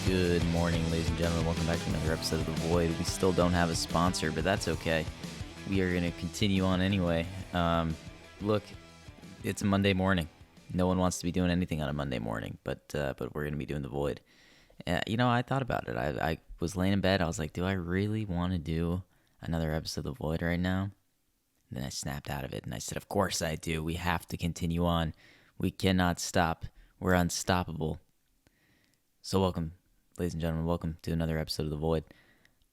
Good morning, ladies and gentlemen. Welcome back to another episode of The Void. We still don't have a sponsor, but that's okay. We are going to continue on anyway. Look, it's a Monday morning. No one wants to be doing anything on a Monday morning, but we're going to be doing The Void. I thought about it. I was laying in bed. I was like, do I really want to do another episode of The Void right now? And then I snapped out of it, and I said, of course I do. We have to continue on. We cannot stop. We're unstoppable. So welcome, ladies and gentlemen. Welcome to another episode of The Void.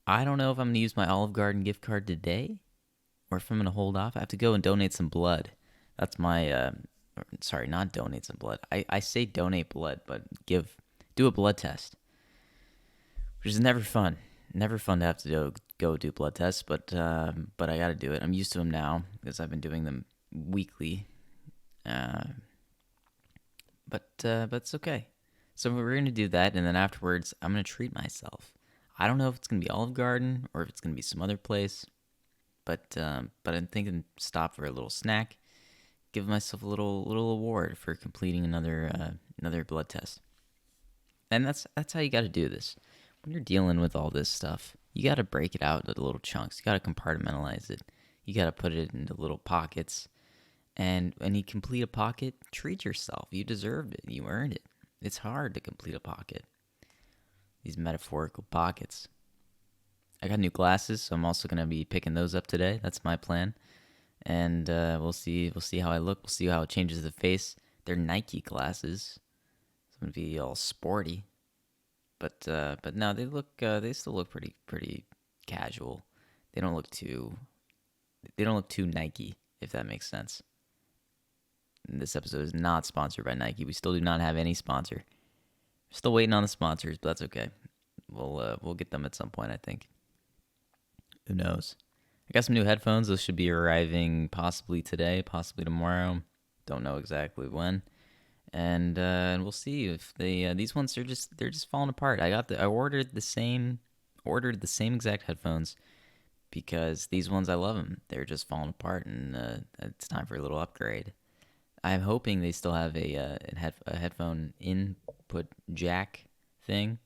I don't know if I'm going to use my Olive Garden gift card today or if I'm going to hold off. I have to go and donate some blood. That's my, sorry, not donate some blood. I say donate blood, but do a blood test, which is never fun. Never fun to have to go do blood tests, but I got to do it. I'm used to them now because I've been doing them weekly. But it's okay. So we're going to do that, and then afterwards, I'm going to treat myself. I don't know if it's going to be Olive Garden or if it's going to be some other place, but I'm thinking stop for a little snack, give myself a little award for completing another blood test. And that's how you got to do this. When you're dealing with all this stuff, you got to break it out into little chunks. You got to compartmentalize it. You got to put it into little pockets. And when you complete a pocket, treat yourself. You deserved it. You earned it. It's hard to complete a pocket. These metaphorical pockets. I got new glasses, so I'm also going to be picking those up today. That's my plan. And we'll see how I look. We'll see how it changes the face. They're Nike glasses. It's going to be all sporty. But no, they still look pretty casual. They don't look too Nike, if that makes sense. This episode is not sponsored by Nike. We still do not have any sponsor. Still waiting on the sponsors, but that's okay. We'll get them at some point, I think. Who knows? I got some new headphones. Those should be arriving possibly today, possibly tomorrow. Don't know exactly when. And we'll see if these ones are they're just falling apart. I ordered the same exact headphones because these ones I love them. They're just falling apart, and it's time for a little upgrade. I'm hoping they still have a headphone input jack thing.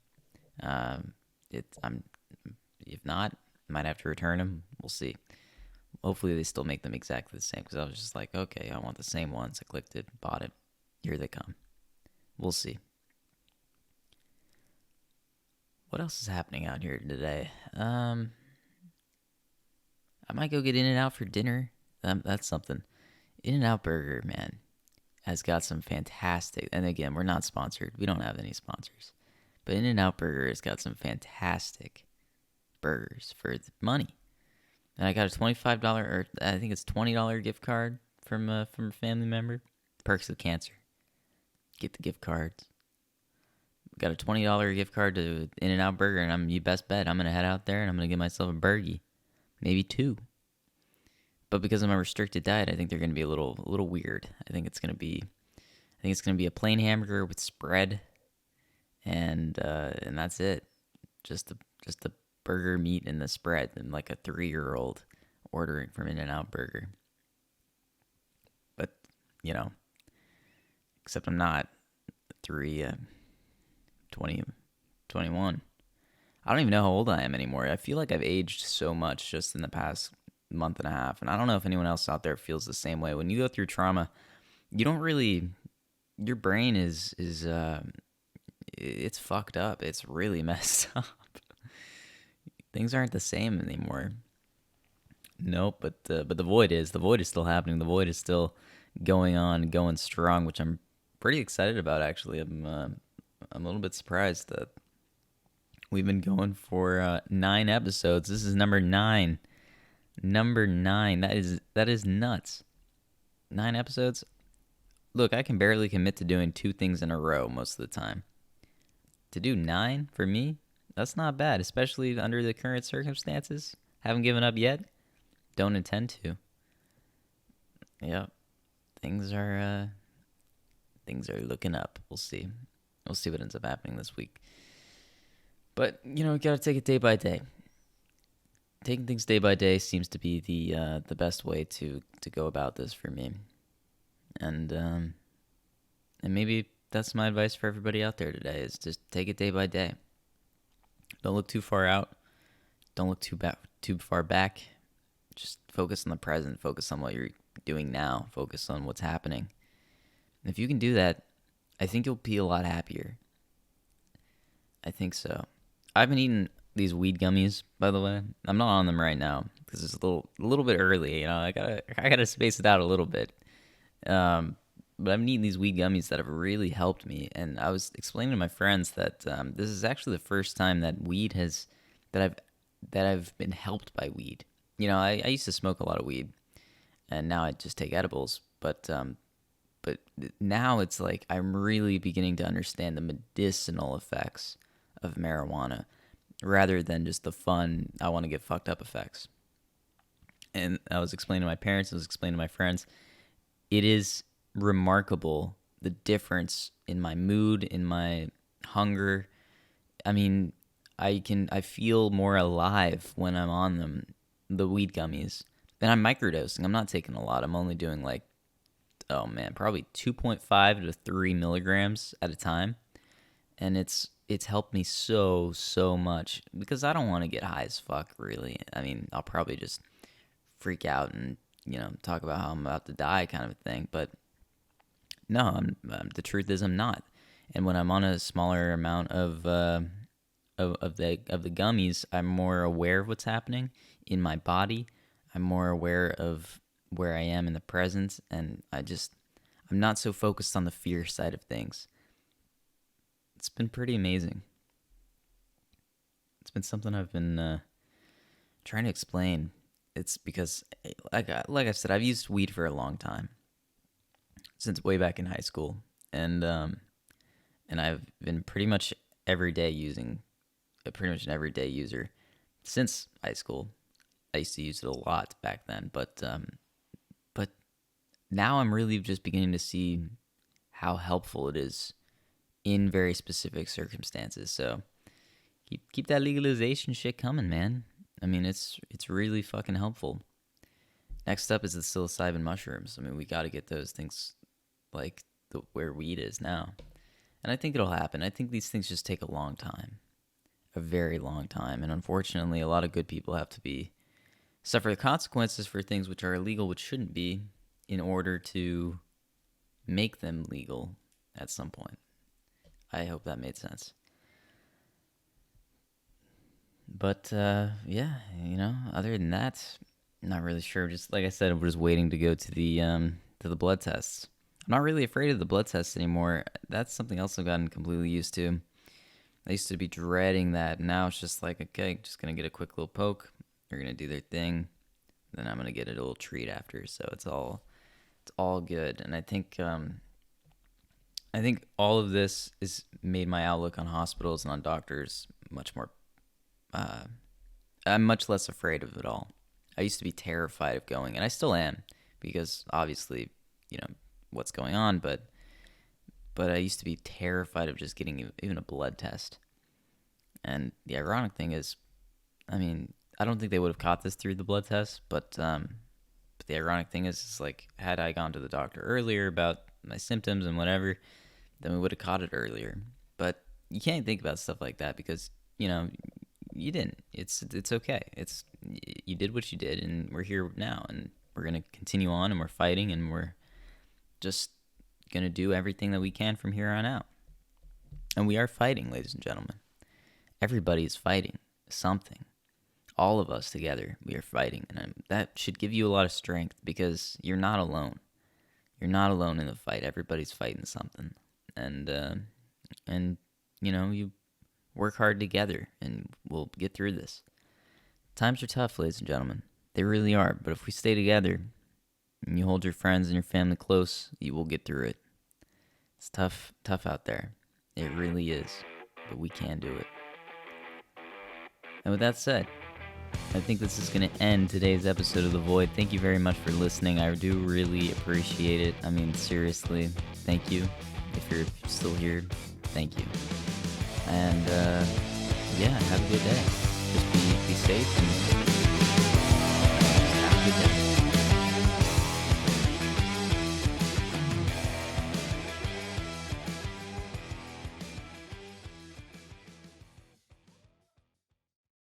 If not, might have to return them. We'll see. Hopefully they still make them exactly the same because I was just like, okay, I want the same ones. I clicked it, bought it. Here they come. We'll see. What else is happening out here today? I might go get In-N-Out for dinner. That's something. In-N-Out Burger, man, has got some fantastic, and again, we're not sponsored. We don't have any sponsors. But In-N-Out Burger has got some fantastic burgers for the money. And I got a $25, or I think it's $20 gift card from a family member. Perks of cancer. Get the gift cards. Got a $20 gift card to In-N-Out Burger, and you best bet I'm going to head out there and I'm going to get myself a burgie. Maybe two. But because of my restricted diet, I think they're going to be a little weird. I think it's going to be a plain hamburger with spread, and that's it. Just the burger, meat, and the spread, and like a 3-year-old ordering from In-N-Out Burger. But except I'm not 21. I don't even know how old I am anymore. I feel like I've aged so much just in the past month and a half, and I don't know if anyone else out there feels the same way. When you go through trauma, you don't really, your brain is it's fucked up. It's really messed up. Things aren't the same anymore. Nope, but the void is still happening. The void is still going on, going strong, which I'm pretty excited about. Actually, I'm a little bit surprised that we've been going for 9 episodes. This is number 9. Number 9. That is nuts. 9 episodes. Look, I can barely commit to doing 2 things in a row most of the time. To do 9 for me, that's not bad, especially under the current circumstances. Haven't given up yet. Don't intend to. Yep. Things are looking up. We'll see. We'll see what ends up happening this week. But, we gotta take it day by day. Taking things day by day seems to be the best way to go about this for me. And maybe that's my advice for everybody out there today, is just take it day by day. Don't look too far out. Don't look too far back. Just focus on the present. Focus on what you're doing now. Focus on what's happening. And if you can do that, I think you'll be a lot happier. I think so. I've been eating these weed gummies, by the way. I'm not on them right now because it's a little bit early. You know, I gotta space it out a little bit. But I've been eating these weed gummies that have really helped me. And I was explaining to my friends that this is actually the first time that I've been helped by weed. You know, I used to smoke a lot of weed, and now I just take edibles. But now it's like I'm really beginning to understand the medicinal effects of marijuana rather than just the fun, I want to get fucked up effects. And I was explaining to my parents, I was explaining to my friends, it is remarkable the difference in my mood, in my hunger. I mean, I feel more alive when I'm on them, the weed gummies. And I'm microdosing. I'm not taking a lot. I'm only doing like, oh man, probably 2.5 to 3 milligrams at a time. And it's helped me so much because I don't want to get high as fuck, really. I mean, I'll probably just freak out and, you know, talk about how I'm about to die kind of a thing. But no, the truth is I'm not. And when I'm on a smaller amount of the gummies, I'm more aware of what's happening in my body. I'm more aware of where I am in the present, and I'm not so focused on the fear side of things. It's been pretty amazing. It's been something I've been trying to explain. It's because, like I said, I've used weed for a long time, since way back in high school, and I've been pretty much an everyday user since high school. I used to use it a lot back then, but now I'm really just beginning to see how helpful it is in very specific circumstances. So keep that legalization shit coming, man. I mean, it's really fucking helpful. Next up is the psilocybin mushrooms. I mean, we got to get those things like where weed is now. And I think it'll happen. I think these things just take a long time. A very long time. And unfortunately, a lot of good people have to suffer the consequences for things which are illegal, which shouldn't be, in order to make them legal at some point. I hope that made sense. But, yeah, you know, other than that, not really sure. Just like I said, I'm just waiting to go to the blood tests. I'm not really afraid of the blood tests anymore. That's something else I've gotten completely used to. I used to be dreading that. Now it's just like, okay, just going to get a quick little poke. They're going to do their thing. Then I'm going to get a little treat after. So it's all good. And I think all of this has made my outlook on hospitals and on doctors much more, I'm much less afraid of it all. I used to be terrified of going, and I still am, because obviously, you know, what's going on, but I used to be terrified of just getting even a blood test. And the ironic thing is, I mean, I don't think they would have caught this through the blood test, but the ironic thing is like, had I gone to the doctor earlier about my symptoms and whatever, then we would have caught it earlier. But you can't think about stuff like that because, you know, you didn't. It's okay. You did what you did, and we're here now, and we're gonna continue on, and we're fighting, and we're just gonna do everything that we can from here on out. And we are fighting, ladies and gentlemen. Everybody is fighting something. All of us together, we are fighting, and that should give you a lot of strength because you're not alone. You're not alone in the fight. Everybody's fighting something, and you know, you work hard together, and we'll get through this. Times are tough, ladies and gentlemen. They really are. But if we stay together and you hold your friends and your family close, you will get through it. It's tough out there. It really is. But we can do it. And with that said, I think this is going to end today's episode of The Void. Thank you very much for listening. I do really appreciate it. I mean, seriously, thank you. If you're still here, thank you. And, yeah, have a good day. Just be safe and